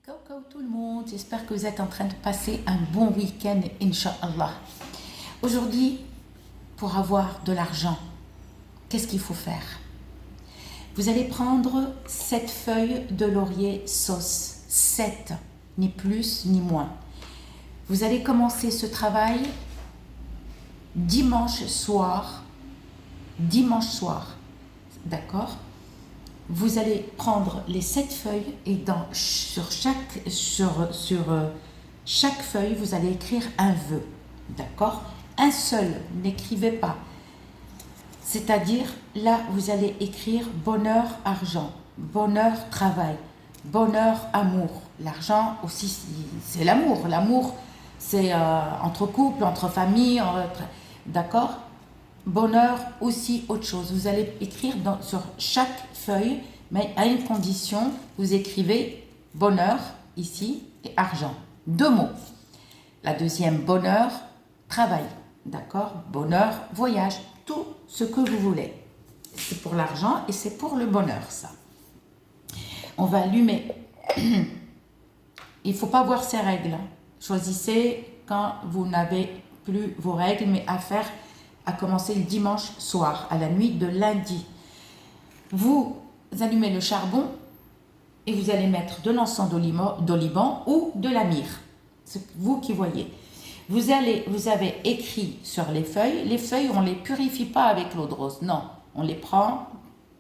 Coucou tout le monde, j'espère que vous êtes en train de passer un bon week-end, Inch'Allah. Aujourd'hui, pour avoir de l'argent, qu'est-ce qu'il faut faire? Vous allez prendre 7 feuilles de laurier sauce, 7, ni plus ni moins. Vous allez commencer ce travail dimanche soir, d'accord? Vous allez prendre les 7 feuilles et sur chaque feuille, vous allez écrire un vœu, d'accord? Un seul, n'écrivez pas. C'est-à-dire, là, vous allez écrire bonheur, argent, bonheur, travail, bonheur, amour. L'argent aussi, c'est l'amour. L'amour, c'est entre couples, entre familles, d'accord? Bonheur aussi autre chose. Vous allez écrire sur chaque feuille, mais à une condition, vous écrivez bonheur ici et argent. 2 mots. La deuxième, bonheur, travail. D'accord? Bonheur, voyage. Tout ce que vous voulez. C'est pour l'argent et c'est pour le bonheur, ça. On va allumer. Il ne faut pas voir ces règles. Choisissez quand vous n'avez plus vos règles, mais à commencer le dimanche soir, à la nuit de lundi. Vous allumez le charbon et vous allez mettre de l'encens d'oliban ou de la myrrhe. C'est vous qui voyez. Vous avez écrit sur les feuilles, on ne les purifie pas avec l'eau de rose. Non, on les prend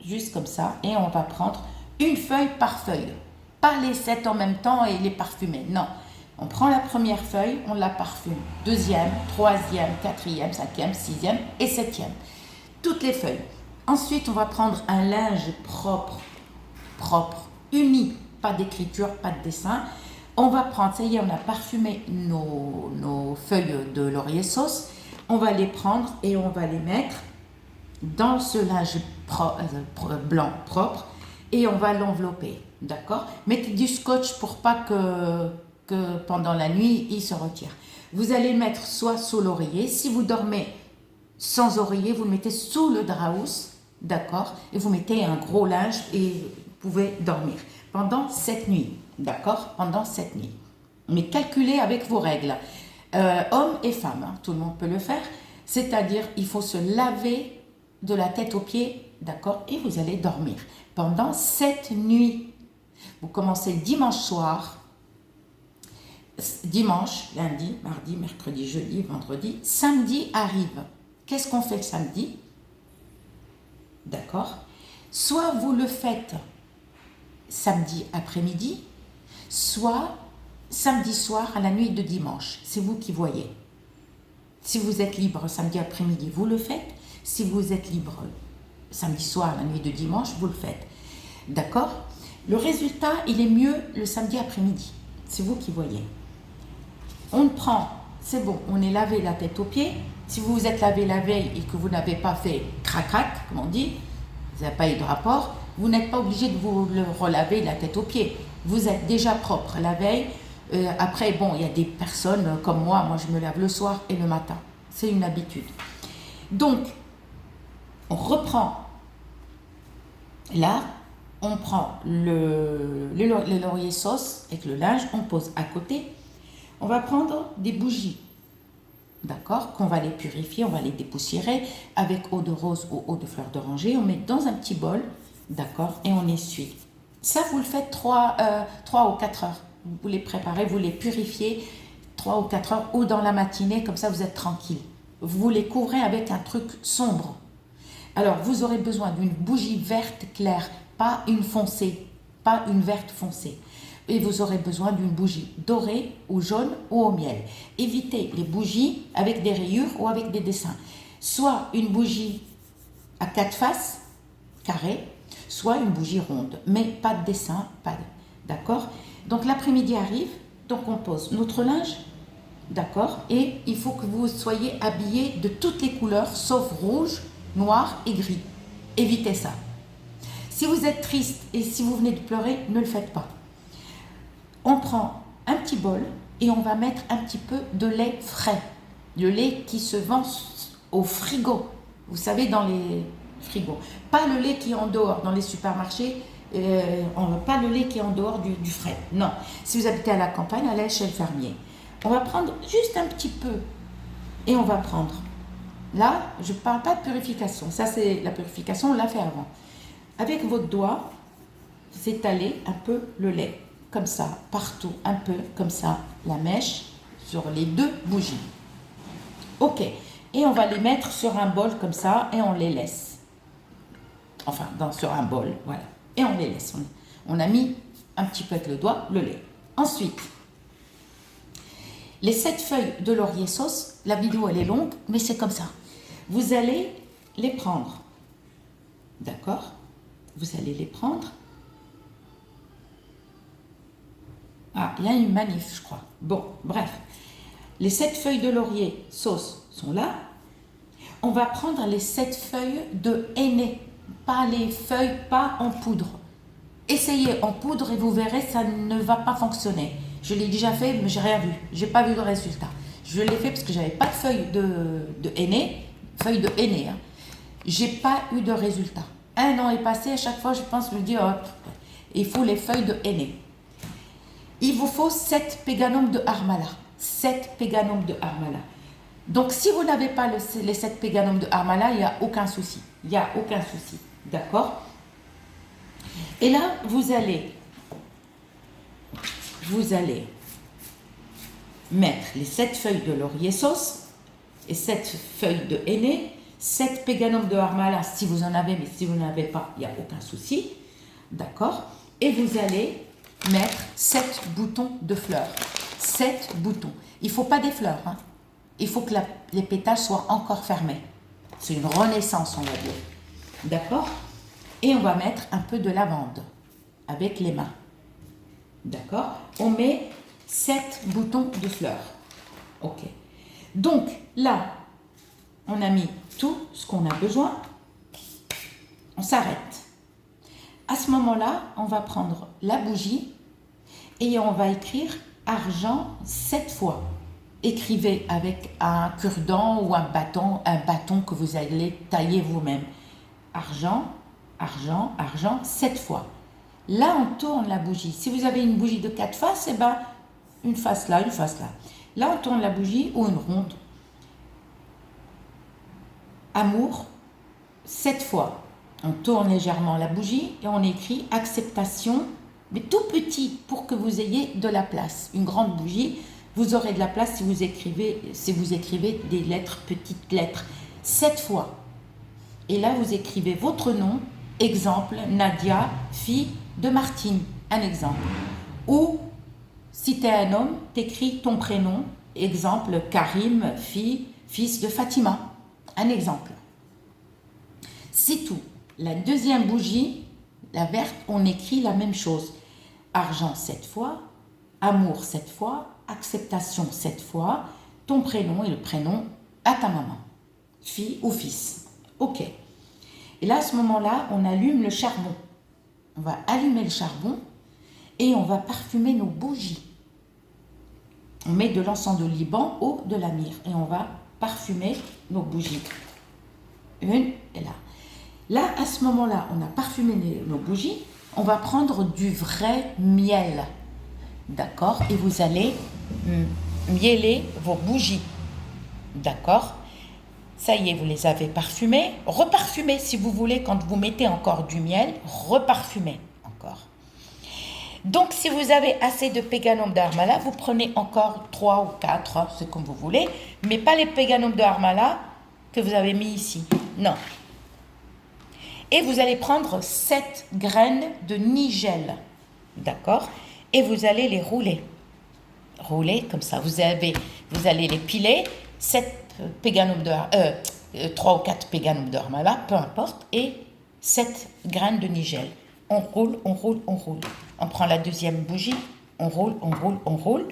juste comme ça et on va prendre une feuille par feuille. Pas les 7 en même temps et les parfumer, non. On prend la première feuille, on la parfume. Deuxième, troisième, quatrième, cinquième, sixième et septième. Toutes les feuilles. Ensuite, on va prendre un linge propre, uni, pas d'écriture, pas de dessin. On va prendre, ça y est, on a parfumé nos feuilles de laurier sauce. On va les prendre et on va les mettre dans ce linge blanc propre et on va l'envelopper, d'accord? Mettez du scotch pour pas que pendant la nuit, il se retire. Vous allez le mettre soit sous l'oreiller. Si vous dormez sans oreiller, vous le mettez sous le draus, d'accord? Et vous mettez un gros linge et vous pouvez dormir pendant 7 nuits, d'accord? Pendant 7 nuits. Mais calculez avec vos règles. Hommes et femmes, hein, tout le monde peut le faire. C'est-à-dire, il faut se laver de la tête aux pieds, d'accord? Et vous allez dormir pendant 7 nuits. Vous commencez le dimanche soir. Dimanche, lundi, mardi, mercredi, jeudi, vendredi, samedi arrive. Qu'est-ce qu'on fait le samedi? D'accord? Soit vous le faites samedi après-midi, soit samedi soir à la nuit de dimanche. C'est vous qui voyez. Si vous êtes libre samedi après-midi, vous le faites. Si vous êtes libre samedi soir à la nuit de dimanche, vous le faites. D'accord? Le résultat, il est mieux le samedi après-midi. C'est vous qui voyez. On prend, c'est bon, on est lavé la tête aux pieds. Si vous vous êtes lavé la veille et que vous n'avez pas fait crac-crac, comme on dit, vous n'avez pas eu de rapport, vous n'êtes pas obligé de vous le relaver la tête aux pieds. Vous êtes déjà propre la veille. Après, bon, il y a des personnes comme moi je me lave le soir et le matin. C'est une habitude. Donc, on reprend. Là, on prend le laurier sauce avec le linge, on pose à côté. On va prendre des bougies, d'accord, qu'on va les purifier, on va les dépoussiérer avec eau de rose ou eau de fleur d'oranger. On met dans un petit bol, d'accord, et on essuie. Ça, vous le faites 3 ou 4 heures. Vous les préparez, vous les purifiez 3 ou 4 heures ou dans la matinée, comme ça vous êtes tranquille. Vous les couvrez avec un truc sombre. Alors, vous aurez besoin d'une bougie verte claire, pas une foncée, pas une verte foncée. Et vous aurez besoin d'une bougie dorée ou jaune ou au miel. Évitez les bougies avec des rayures ou avec des dessins. Soit une bougie à 4 faces, carrée, soit une bougie ronde, mais pas de dessin, d'accord? Donc l'après-midi arrive, donc on pose notre linge, d'accord? Et il faut que vous soyez habillés de toutes les couleurs, sauf rouge, noir et gris. Évitez ça. Si vous êtes triste et si vous venez de pleurer, ne le faites pas. On prend un petit bol et on va mettre un petit peu de lait frais. Le lait qui se vend au frigo. Vous savez, dans les frigos. Pas le lait qui est en dehors, dans les supermarchés. On ne veut pas le lait qui est en dehors du frais. Non. Si vous habitez à la campagne, allez chez le fermier. On va prendre juste un petit peu. Et on va prendre. Là, je ne parle pas de purification. Ça, c'est la purification, on l'a fait avant. Avec votre doigt, vous étalez un peu le lait. Comme ça, partout, un peu, comme ça, la mèche sur les 2 bougies. Ok. Et on va les mettre sur un bol comme ça et on les laisse. Enfin, sur un bol, voilà. Et on les laisse. On a mis un petit peu avec le doigt le lait. Ensuite, les 7 feuilles de laurier sauce, la vidéo elle est longue, mais c'est comme ça. Vous allez les prendre. D'accord? Vous allez les prendre. Ah, il y a une manif, je crois. Bon, bref. Les 7 feuilles de laurier sauce sont là. On va prendre les 7 feuilles de henné. Pas les feuilles, pas en poudre. Essayez en poudre et vous verrez, ça ne va pas fonctionner. Je l'ai déjà fait, mais j'ai rien vu. J'ai pas vu de résultat. Je l'ai fait parce que j'avais pas de feuilles de henné. Feuilles de henné. Hein. J'ai pas eu de résultat. 1 an est passé, à chaque fois je pense, je me dis, hop, il faut les feuilles de henné. Il vous faut 7 péganums de harmala. 7 péganums de harmala. Donc si vous n'avez pas les 7 péganums de harmala, il n'y a aucun souci. Il n'y a aucun souci. D'accord? Et là, vous allez mettre les 7 feuilles de laurier sauce et 7 feuilles de henné, 7 péganums de harmala si vous en avez, mais si vous n'en avez pas, il n'y a aucun souci. D'accord? Et vous allez mettre 7 boutons de fleurs. 7 boutons. Il ne faut pas des fleurs. Hein. Il faut que les pétales soient encore fermés. C'est une renaissance, on va dire. D'accord? Et on va mettre un peu de lavande avec les mains. D'accord? On met 7 boutons de fleurs. Ok. Donc, là, on a mis tout ce qu'on a besoin. On s'arrête. À ce moment-là, on va prendre la bougie et on va écrire argent 7 fois. Écrivez avec un cure-dent ou un bâton que vous allez tailler vous-même. Argent, argent, argent, 7 fois. Là, on tourne la bougie. Si vous avez une bougie de 4 faces, eh ben, une face là, une face là. Là, on tourne la bougie ou une ronde. Amour, 7 fois. On tourne légèrement la bougie et on écrit acceptation, mais tout petit pour que vous ayez de la place. Une grande bougie, vous aurez de la place si vous écrivez des lettres, petites lettres. 7 fois. Et là, vous écrivez votre nom, exemple, Nadia, fille de Martine, un exemple. Ou, si tu es un homme, tu écris ton prénom, exemple, Karim, fils de Fatima, un exemple. C'est tout. La deuxième bougie, la verte, on écrit la même chose. Argent 7 fois, amour 7 fois, acceptation 7 fois, ton prénom et le prénom à ta maman, fille ou fils. Ok. Et là, à ce moment-là, on allume le charbon. On va allumer le charbon et on va parfumer nos bougies. On met de l'encens de Liban ou de la myrrhe et on va parfumer nos bougies. Une et là. Là, à ce moment-là, on a parfumé nos bougies. On va prendre du vrai miel. D'accord? Et vous allez mieler vos bougies. D'accord? Ça y est, vous les avez parfumées. Reparfumez si vous voulez, quand vous mettez encore du miel, reparfumez encore. Donc, si vous avez assez de péganum de harmala, vous prenez encore 3 ou 4, c'est comme vous voulez, mais pas les péganum de harmala que vous avez mis ici. Non. Et vous allez prendre 7 graines de nigel. D'accord? Et vous allez les rouler. Rouler comme ça. Vous allez les piler, 3 ou 4 péganums de harmala, peu importe, et 7 graines de nigel. On roule, on roule, on roule. On prend la deuxième bougie, on roule, on roule, on roule.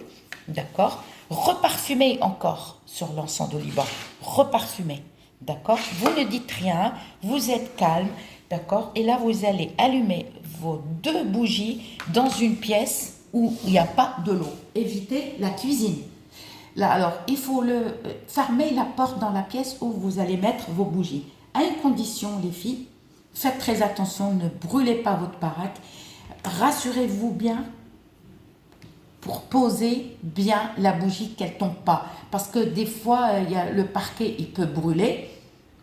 D'accord? Reparfumez encore sur l'encens de Liban. Reparfumez. D'accord? Vous ne dites rien, vous êtes calme. D'accord? Et là, vous allez allumer vos 2 bougies dans une pièce où il n'y a pas de l'eau. Évitez la cuisine. Là, alors, il faut fermer la porte dans la pièce où vous allez mettre vos bougies. À une condition, les filles, Faites très attention, ne brûlez pas votre baraque. Rassurez-vous bien pour poser bien la bougie, qu'elle ne tombe pas. Parce que des fois, le parquet, il peut brûler.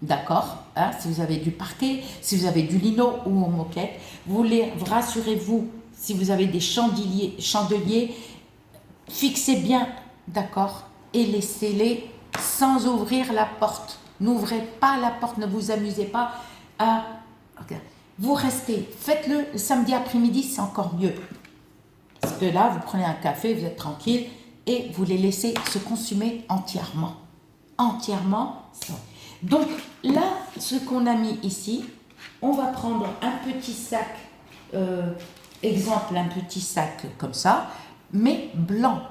D'accord, hein, si vous avez du parquet, si vous avez du lino ou en moquette, rassurez-vous, si vous avez des chandeliers, fixez bien, d'accord, et laissez-les sans ouvrir la porte. N'ouvrez pas la porte, ne vous amusez pas à... Vous restez, faites-le le samedi après-midi, c'est encore mieux. Parce que là, vous prenez un café, vous êtes tranquille, et vous les laissez se consumer entièrement. Entièrement. Donc là, ce qu'on a mis ici, on va prendre un petit sac, exemple, un petit sac comme ça, mais blanc.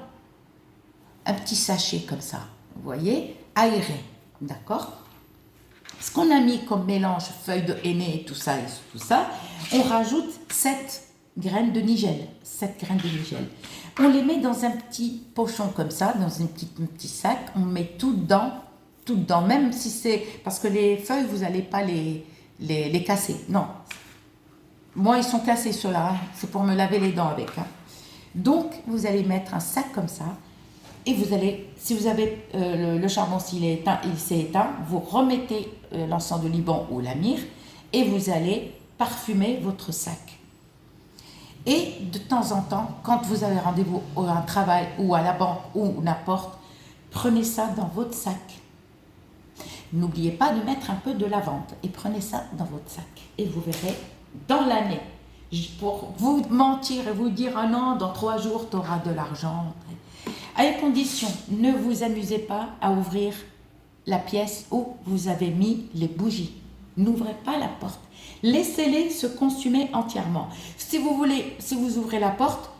Un petit sachet comme ça, vous voyez, aéré, d'accord? Ce qu'on a mis comme mélange, feuilles de henné et tout ça, on rajoute 7 graines de nigel. 7 graines de nigel. On les met dans un petit pochon comme ça, dans un petit sac, on met tout dedans, même si c'est... Parce que les feuilles, vous n'allez pas les casser, non. Moi, ils sont cassés ceux-là, hein. C'est pour me laver les dents avec. Hein. Donc, vous allez mettre un sac comme ça, et vous allez, si vous avez le charbon, s'il s'est éteint, vous remettez l'encens de Liban ou la myrrhe, et vous allez parfumer votre sac. Et de temps en temps, quand vous avez rendez-vous à un travail ou à la banque ou n'importe, prenez ça dans votre sac. N'oubliez pas de mettre un peu de lavande et prenez ça dans votre sac. Et vous verrez, dans l'année, pour vous mentir et vous dire « Ah non, dans 3 jours, tu auras de l'argent ». À condition, ne vous amusez pas à ouvrir la pièce où vous avez mis les bougies. N'ouvrez pas la porte. Laissez-les se consumer entièrement. Si vous ouvrez la porte,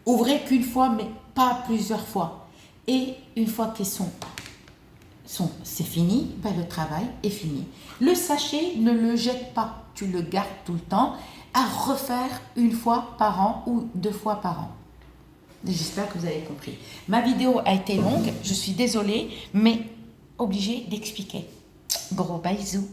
ouvrez qu'une fois, mais pas plusieurs fois. Et une fois qu'ils c'est fini, ben le travail est fini. Le sachet, ne le jette pas. Tu le gardes tout le temps à refaire une fois par an ou 2 fois par an. J'espère que vous avez compris. Ma vidéo a été longue, je suis désolée, mais obligée d'expliquer. Gros bisous.